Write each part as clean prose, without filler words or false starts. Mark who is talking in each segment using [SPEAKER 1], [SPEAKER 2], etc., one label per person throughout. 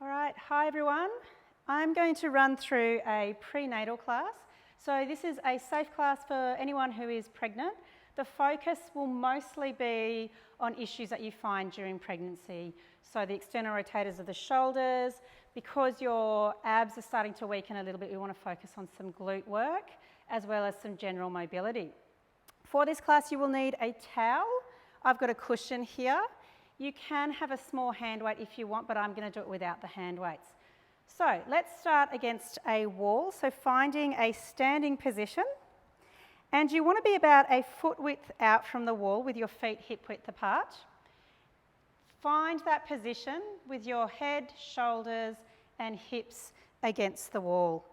[SPEAKER 1] All right, hi everyone. I'm going to run through a prenatal class. So this is a safe class for anyone who is pregnant. The focus will mostly be on issues that you find during pregnancy. So the external rotators of the shoulders. Because your abs are starting to weaken a little bit, we want to focus on some glute work as well as some general mobility. For this class, you will need a towel. I've got a cushion here. You can have a small hand weight if you want, but I'm going to do it without the hand weights. So let's start against a wall. So finding a standing position. And you want to be about a foot width out from the wall with your feet hip width apart. Find that position with your head, shoulders and hips against the wall.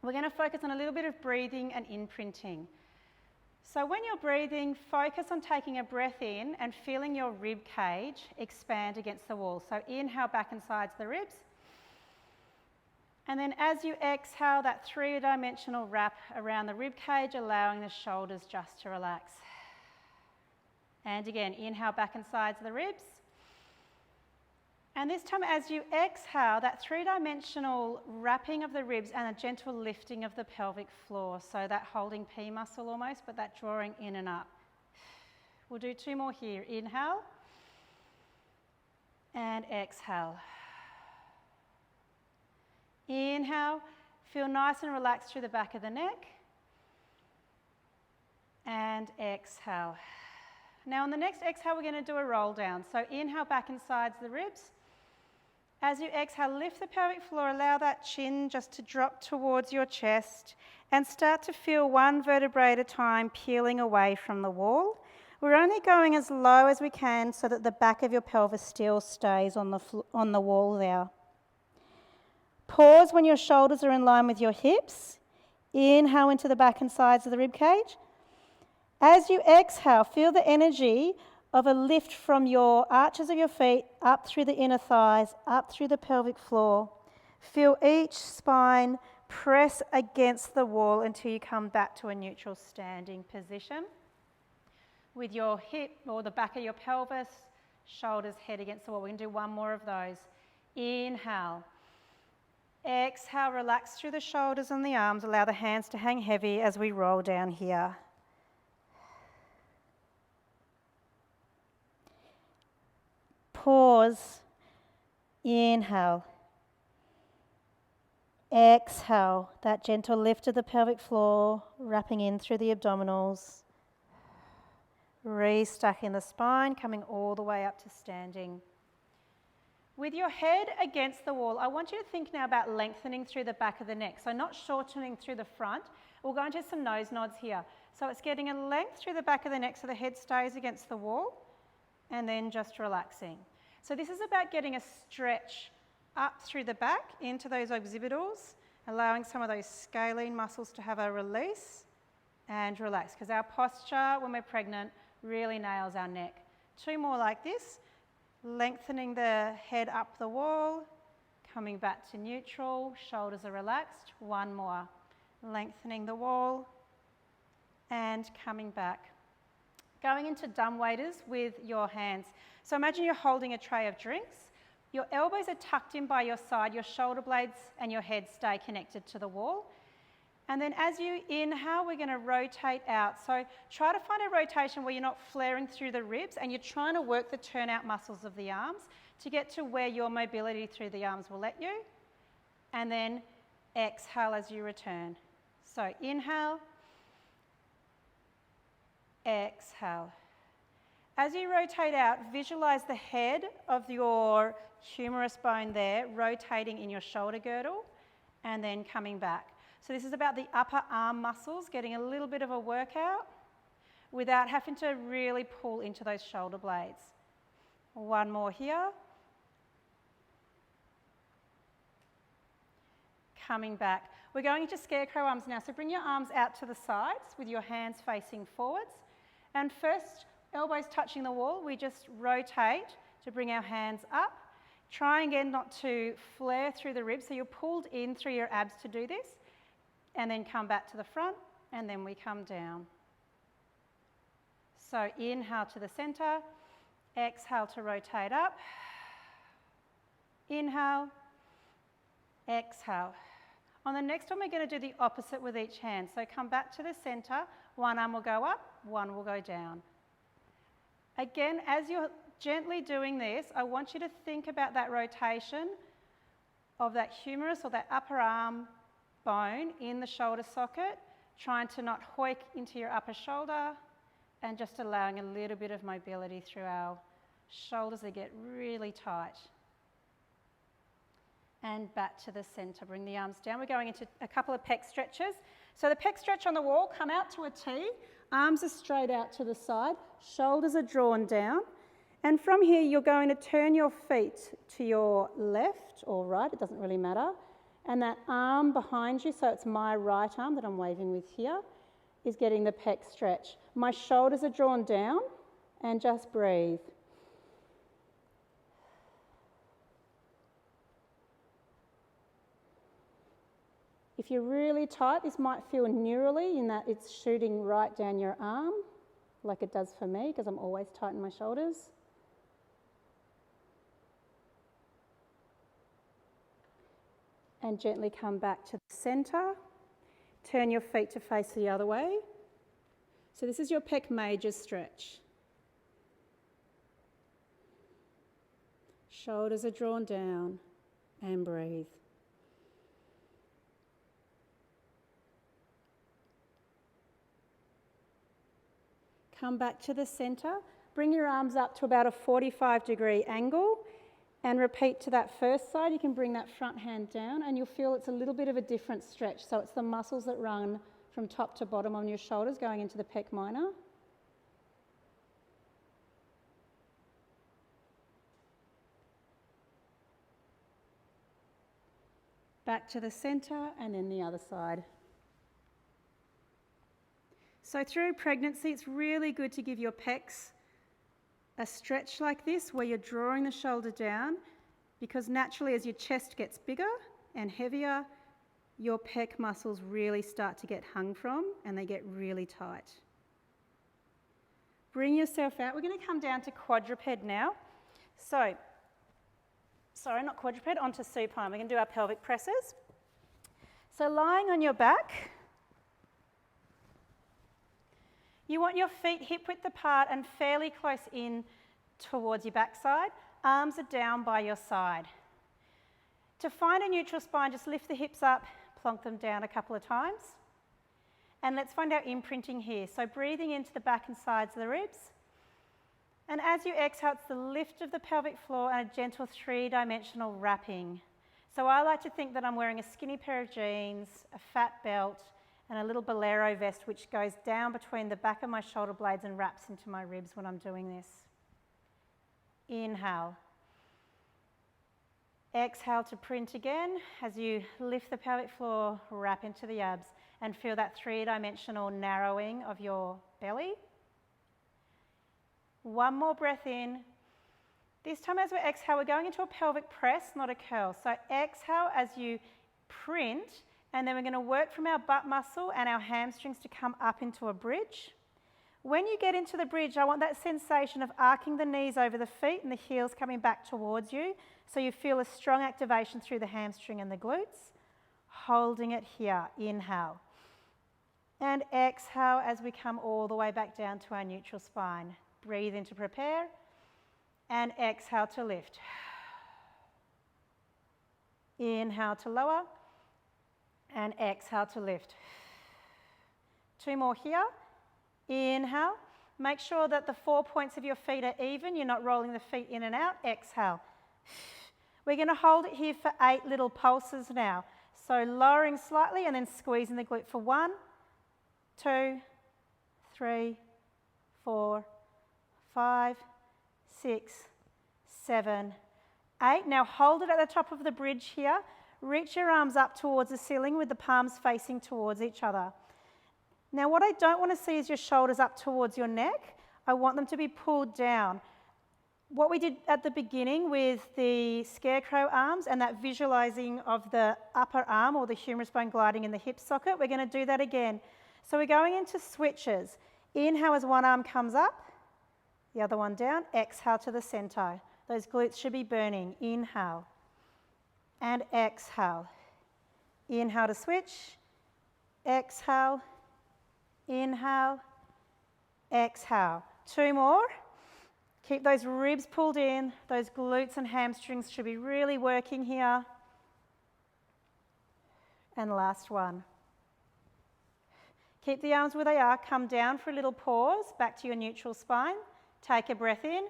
[SPEAKER 1] We're going to focus on a little bit of breathing and imprinting. So when you're breathing, focus on taking a breath in and feeling your rib cage expand against the wall. So inhale back and sides of the ribs. And then as you exhale, that three-dimensional wrap around the rib cage, allowing the shoulders just to relax. And again, inhale back and sides of the ribs. And this time as you exhale, that three-dimensional wrapping of the ribs and a gentle lifting of the pelvic floor. So that holding P muscle almost, but that drawing in and up. We'll do two more here. Inhale and exhale. Inhale, feel nice and relaxed through the back of the neck. And exhale. Now on the next exhale, we're going to do a roll down. So inhale back and sides of the ribs. As you exhale, lift the pelvic floor, allow that chin just to drop towards your chest and start to feel one vertebrae at a time peeling away from the wall. We're only going as low as we can so that the back of your pelvis still stays on the wall there. Pause when your shoulders are in line with your hips. Inhale into the back and sides of the rib cage. As you exhale, feel the energy of a lift from your arches of your feet up through the inner thighs, up through the pelvic floor. Feel each spine press against the wall until you come back to a neutral standing position. With your hip or the back of your pelvis, shoulders head against the wall. We're going to do one more of those. Inhale. Exhale, relax through the shoulders and the arms. Allow the hands to hang heavy as we roll down here. Pause. Inhale. Exhale. That gentle lift of the pelvic floor, wrapping in through the abdominals. Restuck in the spine, coming all the way up to standing. With your head against the wall, I want you to think now about lengthening through the back of the neck. So not shortening through the front. We'll go into some nose nods here. So it's getting a length through the back of the neck so the head stays against the wall and then just relaxing. So this is about getting a stretch up through the back into those occipitals, allowing some of those scalene muscles to have a release and relax, because our posture when we're pregnant really nails our neck. Two more like this, lengthening the head up the wall, coming back to neutral, shoulders are relaxed. One more, lengthening the wall and coming back. Going into dumb waiters with your hands. So imagine you're holding a tray of drinks. Your elbows are tucked in by your side, your shoulder blades and your head stay connected to the wall. And then as you inhale, we're going to rotate out. So try to find a rotation where you're not flaring through the ribs and you're trying to work the turnout muscles of the arms to get to where your mobility through the arms will let you. And then exhale as you return. So inhale. Exhale. As you rotate out, visualize the head of your humerus bone there rotating in your shoulder girdle and then coming back. So this is about the upper arm muscles getting a little bit of a workout without having to really pull into those shoulder blades. One more here. Coming back. We're going into Scarecrow Arms now, so bring your arms out to the sides with your hands facing forwards. And first, elbows touching the wall, we just rotate to bring our hands up. Try again not to flare through the ribs, so you're pulled in through your abs to do this. And then come back to the front, and then we come down. So inhale to the center, exhale to rotate up. Inhale, exhale. On the next one, we're going to do the opposite with each hand. So come back to the center. One arm will go up, one will go down. Again, as you're gently doing this, I want you to think about that rotation of that humerus or that upper arm bone in the shoulder socket, trying to not hoik into your upper shoulder and just allowing a little bit of mobility through our shoulders that get really tight. And back to the center, bring the arms down. We're going into a couple of pec stretches. So the pec stretch on the wall, come out to a T, arms are straight out to the side, shoulders are drawn down. And from here, you're going to turn your feet to your left or right, it doesn't really matter. And that arm behind you, so it's my right arm that I'm waving with here, is getting the pec stretch. My shoulders are drawn down, and just breathe. If you're really tight, this might feel neurally in that it's shooting right down your arm, like it does for me, because I'm always tight in my shoulders. And gently come back to the center. Turn your feet to face the other way. So this is your Pec Major Stretch. Shoulders are drawn down and breathe. Come back to the center. Bring your arms up to about a 45-degree angle and repeat to that first side. You can bring that front hand down and you'll feel it's a little bit of a different stretch. So it's the muscles that run from top to bottom on your shoulders going into the pec minor. Back to the center and then the other side. So through pregnancy, it's really good to give your pecs a stretch like this where you're drawing the shoulder down, because naturally as your chest gets bigger and heavier, your pec muscles really start to get hung from and they get really tight. Bring yourself out. We're going to come down to quadruped now. So, sorry, not quadruped, onto supine. We're going to do our pelvic presses. So lying on your back, you want your feet hip width apart and fairly close in towards your backside. Arms are down by your side. To find a neutral spine, just lift the hips up, plonk them down a couple of times. And let's find our imprinting here. So breathing into the back and sides of the ribs. And as you exhale, it's the lift of the pelvic floor and a gentle three-dimensional wrapping. So I like to think that I'm wearing a skinny pair of jeans, a fat belt, and a little bolero vest which goes down between the back of my shoulder blades and wraps into my ribs when I'm doing this. Inhale. Exhale to print again as you lift the pelvic floor, wrap into the abs and feel that three-dimensional narrowing of your belly. One more breath in. This time as we exhale, we're going into a pelvic press, not a curl. So exhale as you print. And then we're going to work from our butt muscle and our hamstrings to come up into a bridge. When you get into the bridge, I want that sensation of arcing the knees over the feet and the heels coming back towards you. So you feel a strong activation through the hamstring and the glutes. Holding it here. Inhale. And exhale as we come all the way back down to our neutral spine. Breathe in to prepare. And exhale to lift. Inhale to lower. And exhale to lift. Two more here. Inhale. Make sure that the 4 points of your feet are even. You're not rolling the feet in and out. Exhale. We're going to hold it here for 8 little pulses now. So lowering slightly and then squeezing the glute for 1, 2, 3, 4, 5, 6, 7, 8. Now hold it at the top of the bridge here. Reach your arms up towards the ceiling with the palms facing towards each other. Now what I don't want to see is your shoulders up towards your neck. I want them to be pulled down. What we did at the beginning with the Scarecrow Arms and that visualizing of the upper arm or the humerus bone gliding in the hip socket, we're going to do that again. So we're going into switches. Inhale as one arm comes up, the other one down. Exhale to the center. Those glutes should be burning. Inhale. and exhale. Inhale to switch, exhale, inhale, exhale. 2 more. Keep those ribs pulled in, those glutes and hamstrings should be really working here. And last one. Keep the arms where they are, come down for a little pause, back to your neutral spine. Take a breath in,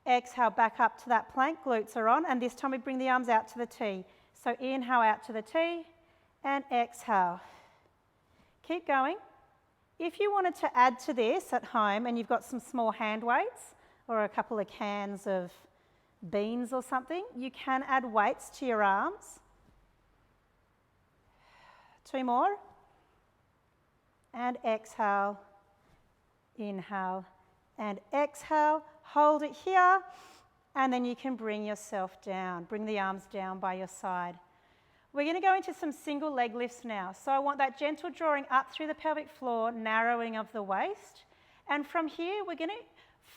[SPEAKER 1] exhale back up to that plank, glutes are on, and this time we bring the arms out to the T. So inhale out to the T and exhale. Keep going. If you wanted to add to this at home and you've got some small hand weights or a couple of cans of beans or something, you can add weights to your arms. 2 more. And exhale, inhale, and exhale. Hold it here, and then you can bring yourself down. Bring the arms down by your side. We're going to go into some single leg lifts now. So I want that gentle drawing up through the pelvic floor, narrowing of the waist. And from here, we're going to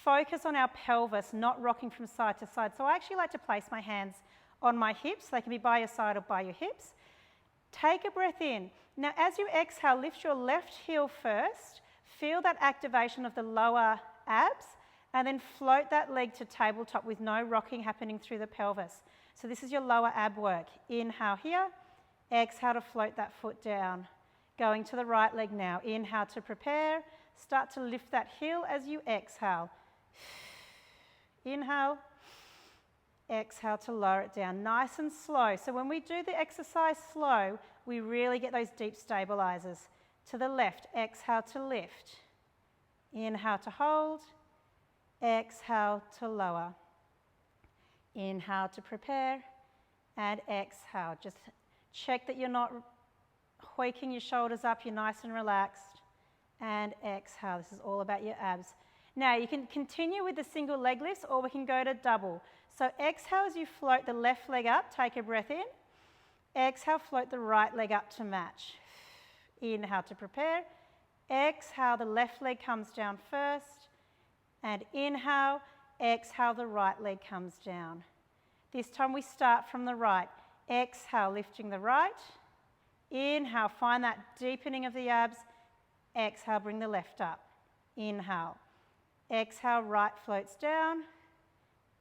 [SPEAKER 1] focus on our pelvis, not rocking from side to side. So I actually like to place my hands on my hips. They can be by your side or by your hips. Take a breath in. Now, as you exhale, lift your left heel first. Feel that activation of the lower abs, and then float that leg to tabletop with no rocking happening through the pelvis. So this is your lower ab work. Inhale here, exhale to float that foot down. Going to the right leg now. Inhale to prepare. Start to lift that heel as you exhale. Inhale. Exhale to lower it down, nice and slow. So when we do the exercise slow, we really get those deep stabilizers. To the left, exhale to lift. Inhale to hold. Exhale to lower. Inhale to prepare. And exhale. Just check that you're not hoiking your shoulders up, you're nice and relaxed. And exhale. This is all about your abs. Now you can continue with the single leg lifts, or we can go to double. So exhale as you float the left leg up, take a breath in. Exhale, float the right leg up to match. Inhale to prepare. Exhale, the left leg comes down first. And inhale, exhale, the right leg comes down. This time we start from the right. Exhale, lifting the right. Inhale, find that deepening of the abs. Exhale, bring the left up. Inhale. Exhale, right floats down.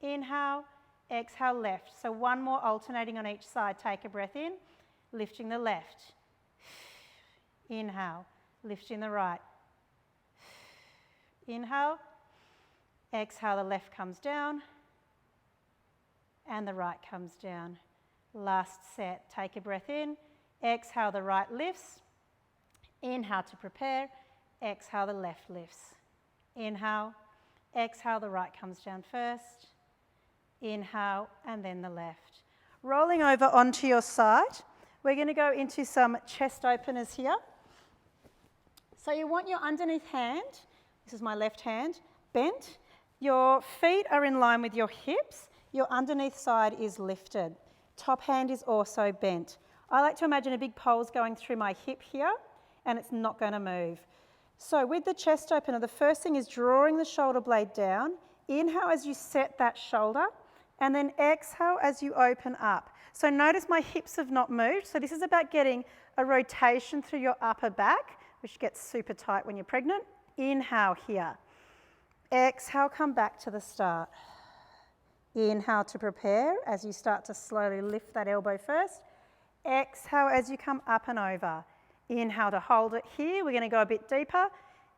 [SPEAKER 1] Inhale, exhale, left. So one more alternating on each side. Take a breath in, lifting the left. Inhale, lifting the right. Inhale, exhale, the left comes down, and the right comes down. Last set. Take a breath in, exhale, the right lifts. Inhale to prepare, exhale, the left lifts. Inhale, exhale, the right comes down first. Inhale, and then the left. Rolling over onto your side, we're going to go into some chest openers here. So you want your underneath hand, this is my left hand, bent. Your feet are in line with your hips. Your underneath side is lifted. Top hand is also bent. I like to imagine a big pole's going through my hip here, and it's not going to move. So with the chest opener, the first thing is drawing the shoulder blade down. Inhale as you set that shoulder, and then exhale as you open up. So notice my hips have not moved. So this is about getting a rotation through your upper back, which gets super tight when you're pregnant. Inhale here. Exhale, come back to the start. Inhale to prepare as you start to slowly lift that elbow first. Exhale as you come up and over. Inhale to hold it here. We're going to go a bit deeper.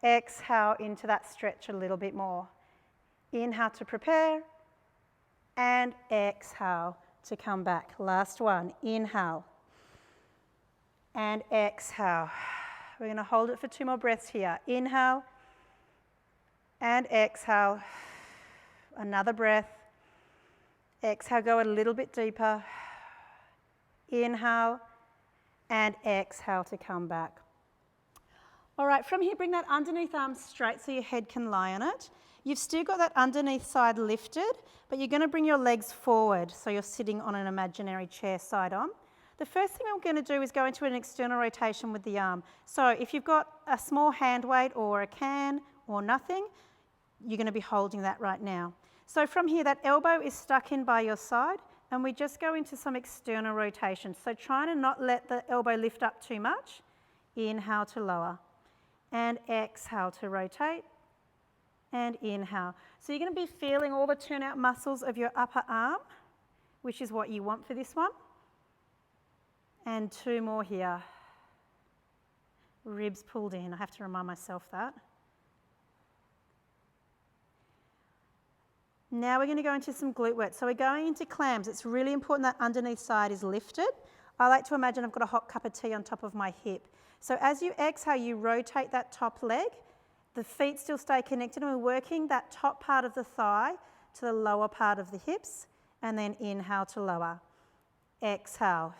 [SPEAKER 1] Exhale into that stretch a little bit more. Inhale to prepare. And exhale to come back. Last one. Inhale. And exhale. We're going to hold it for 2 more breaths here. Inhale. And exhale. Another breath. Exhale, go a little bit deeper. Inhale. And exhale to come back. All right, from here, bring that underneath arm straight so your head can lie on it. You've still got that underneath side lifted, but you're going to bring your legs forward so you're sitting on an imaginary chair side on. The first thing I'm going to do is go into an external rotation with the arm. So if you've got a small hand weight or a can or nothing, you're going to be holding that right now. So from here, that elbow is stuck in by your side. and we just go into some external rotation. So trying to not let the elbow lift up too much. Inhale to lower. And exhale to rotate. And inhale. So you're going to be feeling all the turnout muscles of your upper arm, which is what you want for this one. And 2 more here. Ribs pulled in. I have to remind myself that. Now we're going to go into some glute work. So we're going into clams. It's really important that underneath side is lifted. I like to imagine I've got a hot cup of tea on top of my hip. So as you exhale, you rotate that top leg. The feet still stay connected, and we're working that top part of the thigh to the lower part of the hips, and then inhale to lower. Exhale,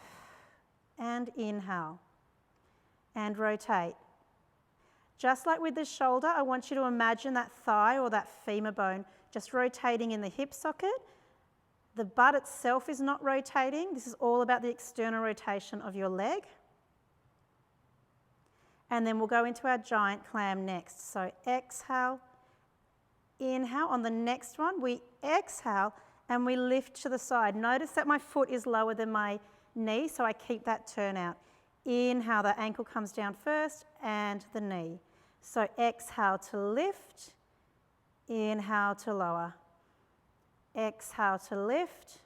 [SPEAKER 1] and inhale, and rotate. Just like with the shoulder, I want you to imagine that thigh or that femur bone just rotating in the hip socket. The butt itself is not rotating. This is all about the external rotation of your leg. And then we'll go into our giant clam next. So exhale, inhale. On the next one, we exhale and we lift to the side. Notice that my foot is lower than my knee, so I keep that turn out. Inhale, the ankle comes down first and the knee. So exhale to lift, inhale to lower. Exhale to lift,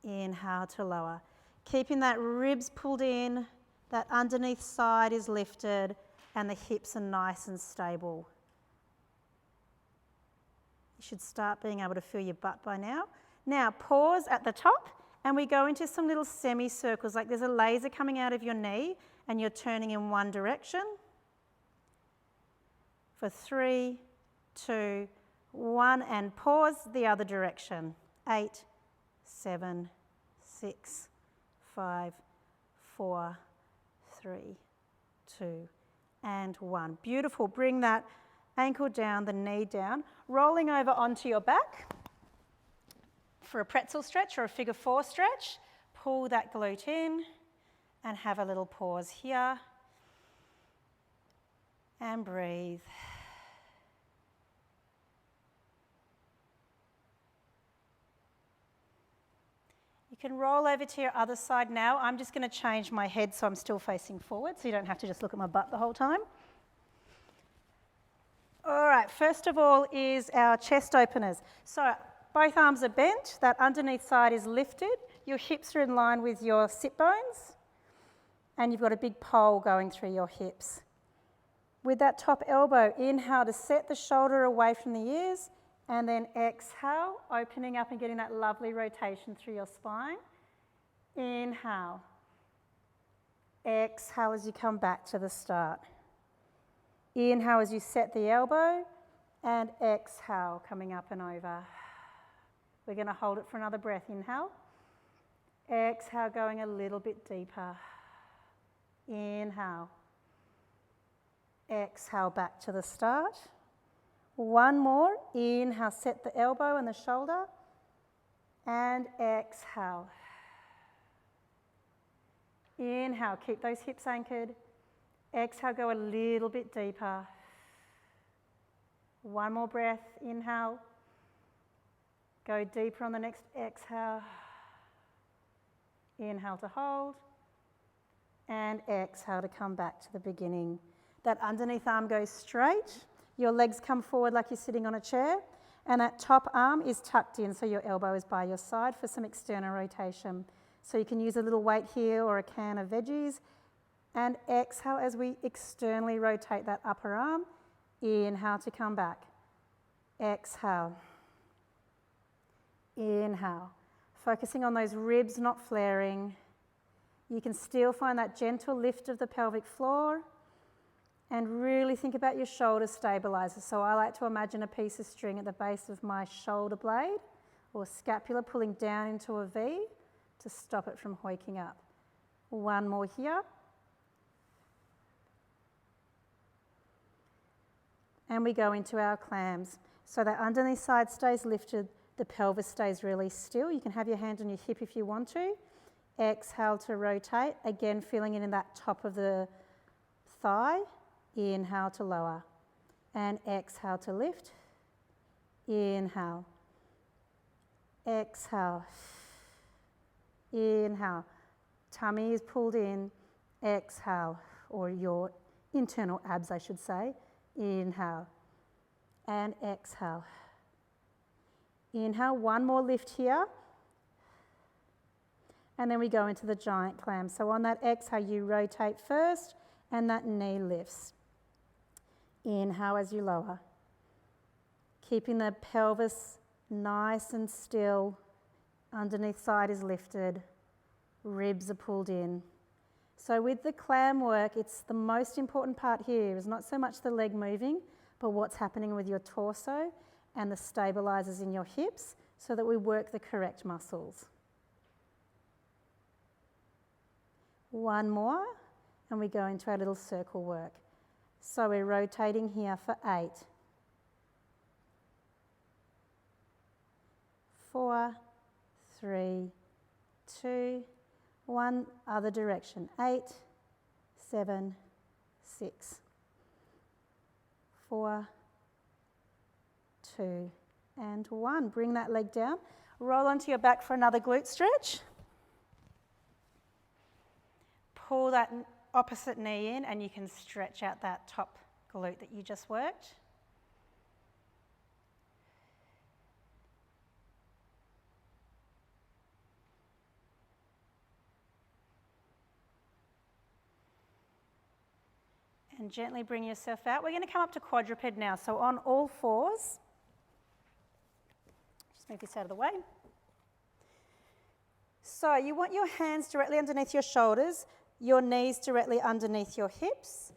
[SPEAKER 1] inhale to lower. Keeping that ribs pulled in, that underneath side is lifted, and the hips are nice and stable. You should start being able to feel your butt by now. Now pause at the top, and we go into some little semicircles, like there's a laser coming out of your knee, and you're turning in one direction. For 3, 2, 1, and pause the other direction. 8, 7, 6, 5, 4, 3, 2, and 1. Beautiful. Bring that ankle down, the knee down, rolling over onto your back for a pretzel stretch or a figure 4 stretch. Pull that glute in and have a little pause here. And breathe. You can roll over to your other side now. I'm just going to change my head so I'm still facing forward, so you don't have to just look at my butt the whole time. All right, first of all is our chest openers. So both arms are bent, that underneath side is lifted, your hips are in line with your sit bones, and you've got a big pole going through your hips. With that top elbow, inhale to set the shoulder away from the ears, and then exhale, opening up and getting that lovely rotation through your spine. Inhale. Exhale as you come back to the start. Inhale as you set the elbow, and exhale, coming up and over. We're going to hold it for another breath. Inhale. Exhale, going a little bit deeper. Inhale. Exhale, back to the start. One more. Inhale, set the elbow and the shoulder. And exhale. Inhale, keep those hips anchored. Exhale, go a little bit deeper. One more breath. Inhale. Go deeper on the next exhale. Inhale to hold. And exhale to come back to the beginning. That underneath arm goes straight. Your legs come forward like you're sitting on a chair, and that top arm is tucked in, so your elbow is by your side for some external rotation. So you can use a little weight here or a can of veggies, and exhale as we externally rotate that upper arm. Inhale to come back. Exhale. Inhale. Focusing on those ribs not flaring. You can still find that gentle lift of the pelvic floor. And really think about your shoulder stabilizer. So I like to imagine a piece of string at the base of my shoulder blade or scapula pulling down into a V to stop it from hoiking up. One more here. And we go into our clams. So that underneath side stays lifted, the pelvis stays really still. You can have your hand on your hip if you want to. Exhale to rotate, again feeling it in that top of the thigh. Inhale to lower, and exhale to lift. Inhale. Exhale. Inhale. Tummy is pulled in. Exhale, or your internal abs, I should say. Inhale. And exhale. Inhale, one more lift here. And then we go into the giant clam. So on that exhale, you rotate first and that knee lifts. Inhale as you lower. Keeping the pelvis nice and still. Underneath side is lifted. Ribs are pulled in. So with the clam work, it's the most important part here is not so much the leg moving, but what's happening with your torso and the stabilizers in your hips so that we work the correct muscles. One more, and we go into our little circle work. So we're rotating here for 8. 4, 3, 2, 1, other direction. 8, 7, 6, 4, 2, and 1. Bring that leg down. Roll onto your back for another glute stretch. Pull that opposite knee in and you can stretch out that top glute that you just worked. And gently bring yourself out. We're going to come up to quadruped now. So on all fours, just move this out of the way. So you want your hands directly underneath your shoulders, your knees directly underneath your hips.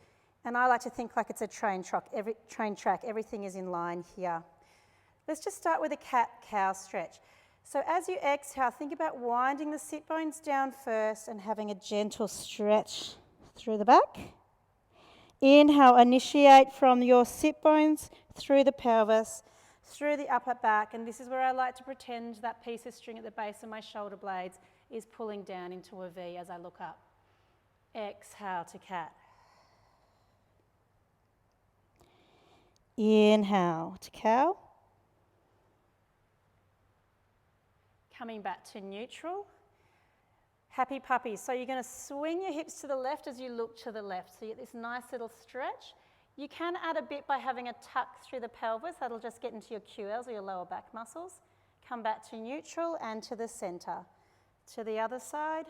[SPEAKER 1] And I like to think like it's a train track. Everything is in line here. Let's just start with a cat-cow stretch. So as you exhale, think about winding the sit bones down first and having a gentle stretch through the back. Inhale, initiate from your sit bones through the pelvis, through the upper back, and this is where I like to pretend that piece of string at the base of my shoulder blades is pulling down into a V as I look up. Exhale to cat. Inhale to cow. Coming back to neutral. Happy puppy. So you're going to swing your hips to the left as you look to the left. So you get this nice little stretch. You can add a bit by having a tuck through the pelvis. That'll just get into your QLs or your lower back muscles. Come back to neutral and to the center. To the other side.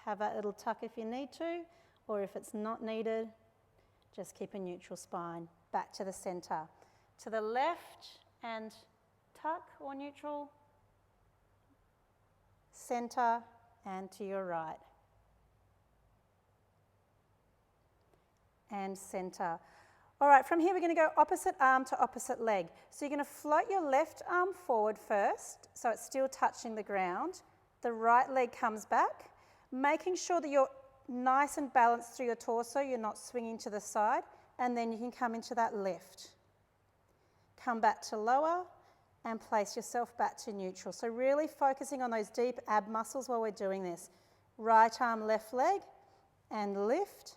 [SPEAKER 1] Have that little tuck if you need to, or if it's not needed, just keep a neutral spine. Back to the center. To the left and tuck or neutral. Center and to your right. And center. All right, from here we're going to go opposite arm to opposite leg. So you're going to float your left arm forward first, so it's still touching the ground. The right leg comes back, making sure that you're nice and balanced through your torso, you're not swinging to the side, and then you can come into that lift. Come back to lower and place yourself back to neutral. So really focusing on those deep ab muscles while we're doing this. Right arm, left leg, and lift.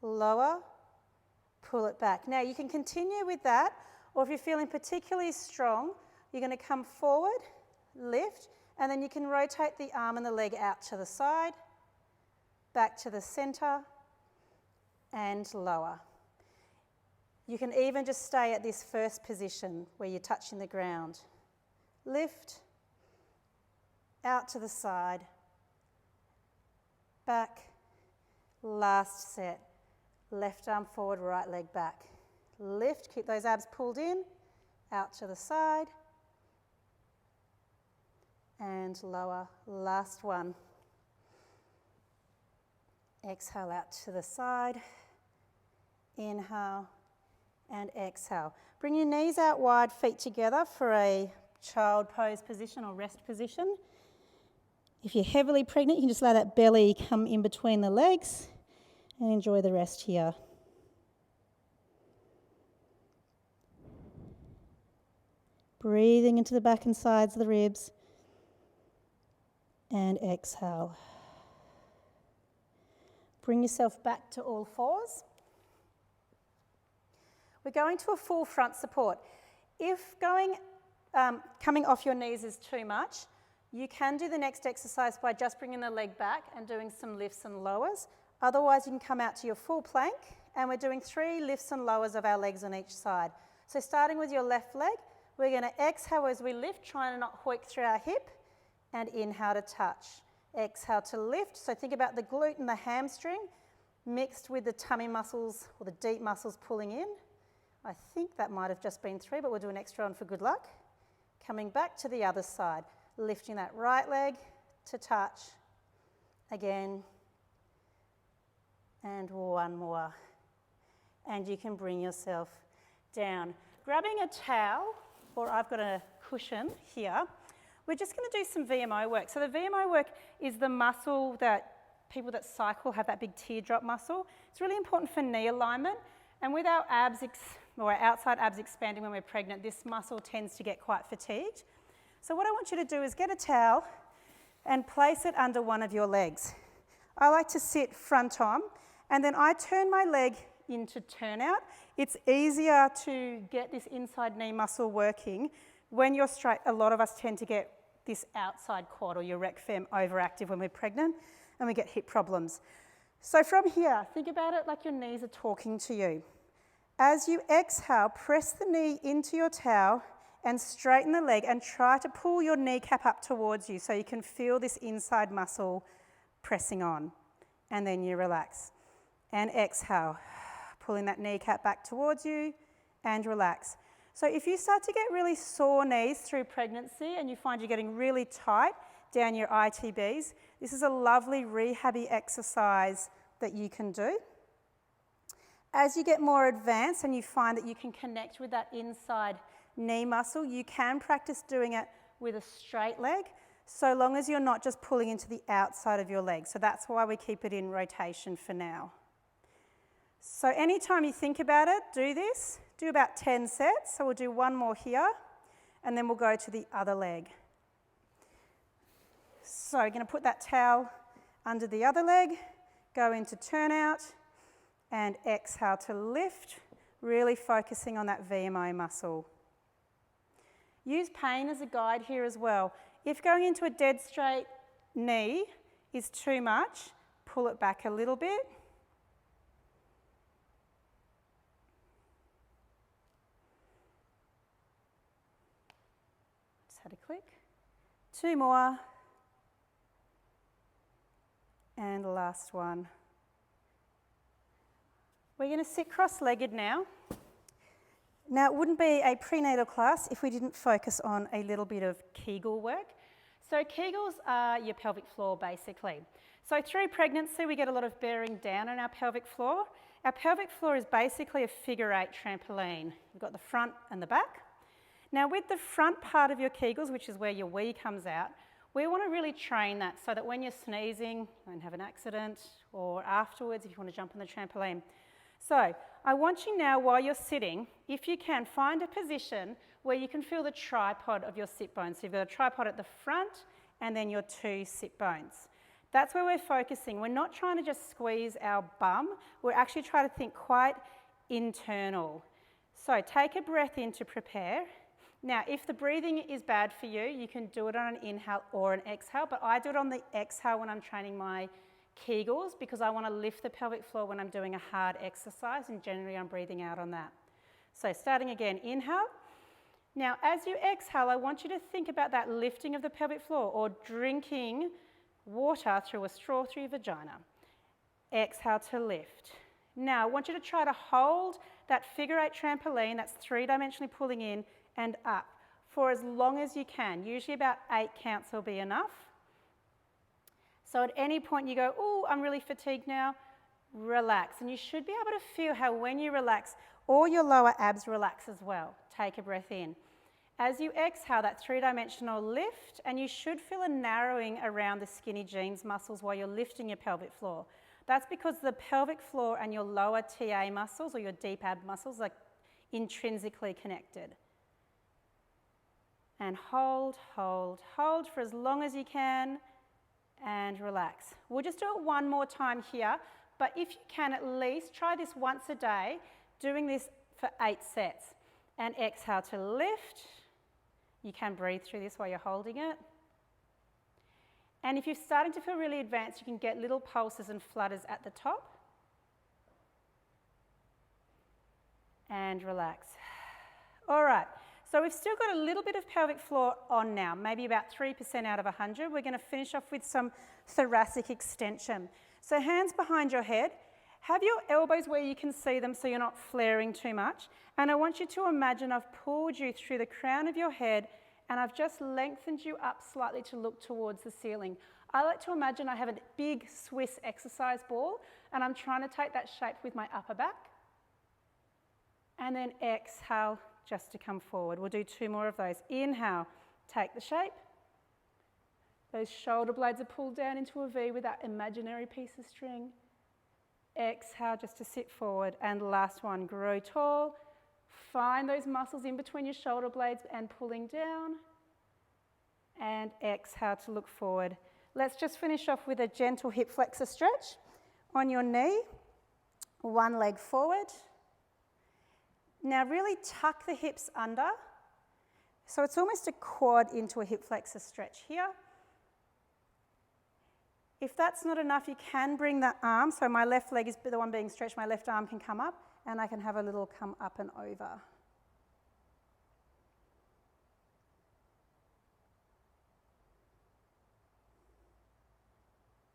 [SPEAKER 1] Lower, pull it back. Now you can continue with that, or if you're feeling particularly strong, you're going to come forward, lift, and then you can rotate the arm and the leg out to the side, back to the center, and lower. You can even just stay at this first position where you're touching the ground. Lift, out to the side, back, last set. Left arm forward, right leg back. Lift, keep those abs pulled in, out to the side, and lower. Last one. Exhale out to the side. Inhale and exhale. Bring your knees out wide, feet together for a child pose position or rest position. If you're heavily pregnant, you can just let that belly come in between the legs and enjoy the rest here. Breathing into the back and sides of the ribs. And exhale. Bring yourself back to all fours. We're going to a full front support. If coming off your knees is too much, You can do the next exercise by just bringing the leg back and doing some lifts and lowers. Otherwise, you can come out to your full plank, and we're doing 3 lifts and lowers of our legs on each side. So starting with your left leg, we're going to exhale as we lift, trying to not hoik through our hip, and inhale to touch. Exhale to lift, so think about the glute and the hamstring mixed with the tummy muscles or the deep muscles pulling in. I think that might have just been 3, but we'll do an extra one for good luck. Coming back to the other side, lifting that right leg to touch. Again, and one more. And you can bring yourself down. Grabbing a towel, or I've got a cushion here, we're just going to do some VMO work. So the VMO work is the muscle that people that cycle have, that big teardrop muscle. It's really important for knee alignment, and with our abs or our outside abs expanding when we're pregnant, this muscle tends to get quite fatigued. So what I want you to do is get a towel and place it under one of your legs. I like to sit front on, and then I turn my leg into turnout. It's easier to get this inside knee muscle working. When you're straight, a lot of us tend to get this outside quad or your rec fem overactive when we're pregnant, and we get hip problems. So from here, think about it like your knees are talking to you. As you exhale, press the knee into your towel and straighten the leg and try to pull your kneecap up towards you so you can feel this inside muscle pressing on. And then you relax. And exhale, pulling that kneecap back towards you and relax. So if you start to get really sore knees through pregnancy and you find you're getting really tight down your ITBs, this is a lovely rehabby exercise that you can do. As you get more advanced and you find that you can connect with that inside knee muscle, you can practice doing it with a straight leg, so long as you're not just pulling into the outside of your leg. So that's why we keep it in rotation for now. So anytime you think about it, do this. Do about 10 sets. So we'll do one more here, and then we'll go to the other leg. So you're going to put that towel under the other leg, go into turnout, and exhale to lift, really focusing on that VMO muscle. Use pain as a guide here as well. If going into a dead straight knee is too much, pull it back a little bit. Just had a click. 2 more. And the last one. We're going to sit cross-legged now. Now, it wouldn't be a prenatal class if we didn't focus on a little bit of Kegel work. So Kegels are your pelvic floor, basically. So through pregnancy, we get a lot of bearing down on our pelvic floor. Our pelvic floor is basically a figure-8 trampoline. You've got the front and the back. Now, with the front part of your Kegels, which is where your wee comes out, we want to really train that so that when you're sneezing, you won't have an accident, or afterwards if you want to jump on the trampoline. So I want you now, while you're sitting, if you can, find a position where you can feel the tripod of your sit bones. So you've got a tripod at the front and then your 2 sit bones. That's where we're focusing. We're not trying to just squeeze our bum. We're actually trying to think quite internal. So take a breath in to prepare. Now, if the breathing is bad for you, you can do it on an inhale or an exhale, but I do it on the exhale when I'm training my Kegels because I want to lift the pelvic floor when I'm doing a hard exercise, and generally I'm breathing out on that. So starting again, inhale. Now, as you exhale, I want you to think about that lifting of the pelvic floor or drinking water through a straw through your vagina. Exhale to lift. Now, I want you to try to hold that figure-8 trampoline, that's 3-dimensionally pulling in and up for as long as you can. Usually about 8 counts will be enough. So at any point you go, oh, I'm really fatigued now, relax. And you should be able to feel how when you relax, all your lower abs relax as well. Take a breath in. As you exhale, that 3-dimensional lift, and you should feel a narrowing around the skinny jeans muscles while you're lifting your pelvic floor. That's because the pelvic floor and your lower TA muscles or your deep ab muscles are intrinsically connected. And hold, hold, hold for as long as you can. And relax. We'll just do it one more time here, but if you can, at least try this once a day, doing this for 8 sets. And exhale to lift. You can breathe through this while you're holding it. And if you're starting to feel really advanced, you can get little pulses and flutters at the top. And relax. All right, so we've still got a little bit of pelvic floor on now, maybe about 3% out of 100. We're going to finish off with some thoracic extension. So hands behind your head. Have your elbows where you can see them so you're not flaring too much. And I want you to imagine I've pulled you through the crown of your head and I've just lengthened you up slightly to look towards the ceiling. I like to imagine I have a big Swiss exercise ball and I'm trying to take that shape with my upper back. And then exhale just to come forward. We'll do 2 more of those. Inhale, take the shape. Those shoulder blades are pulled down into a V with that imaginary piece of string. Exhale just to sit forward. And last one, grow tall. Find those muscles in between your shoulder blades and pulling down. And exhale to look forward. Let's just finish off with a gentle hip flexor stretch. On your knee, one leg forward. Now really tuck the hips under. So it's almost a quad into a hip flexor stretch here. If that's not enough, you can bring the arm, so my left leg is the one being stretched, my left arm can come up, and I can have a little come up and over.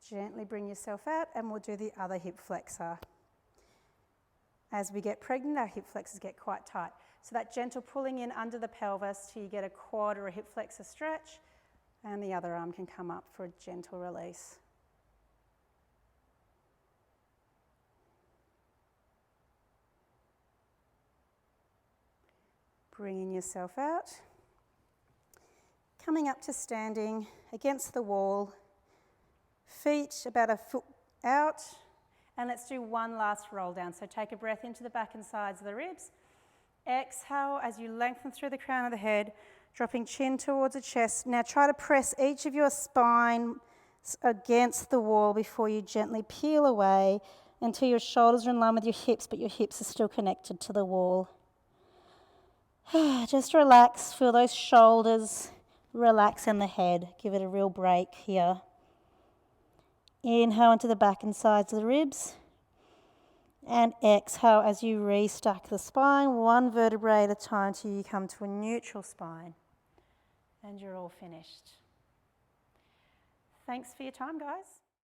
[SPEAKER 1] Gently bring yourself out, and we'll do the other hip flexor. As we get pregnant, our hip flexors get quite tight. So that gentle pulling in under the pelvis till you get a quad or a hip flexor stretch, and the other arm can come up for a gentle release. Bringing yourself out. Coming up to standing against the wall, feet about a foot out, and let's do one last roll down. So take a breath into the back and sides of the ribs. Exhale as you lengthen through the crown of the head, dropping chin towards the chest. Now try to press each of your spine against the wall before you gently peel away until your shoulders are in line with your hips, but your hips are still connected to the wall. Just relax, feel those shoulders relax in the head. Give it a real break here. Inhale into the back and sides of the ribs. And exhale as you restack the spine, one vertebrae at a time till you come to a neutral spine. And you're all finished. Thanks for your time, guys.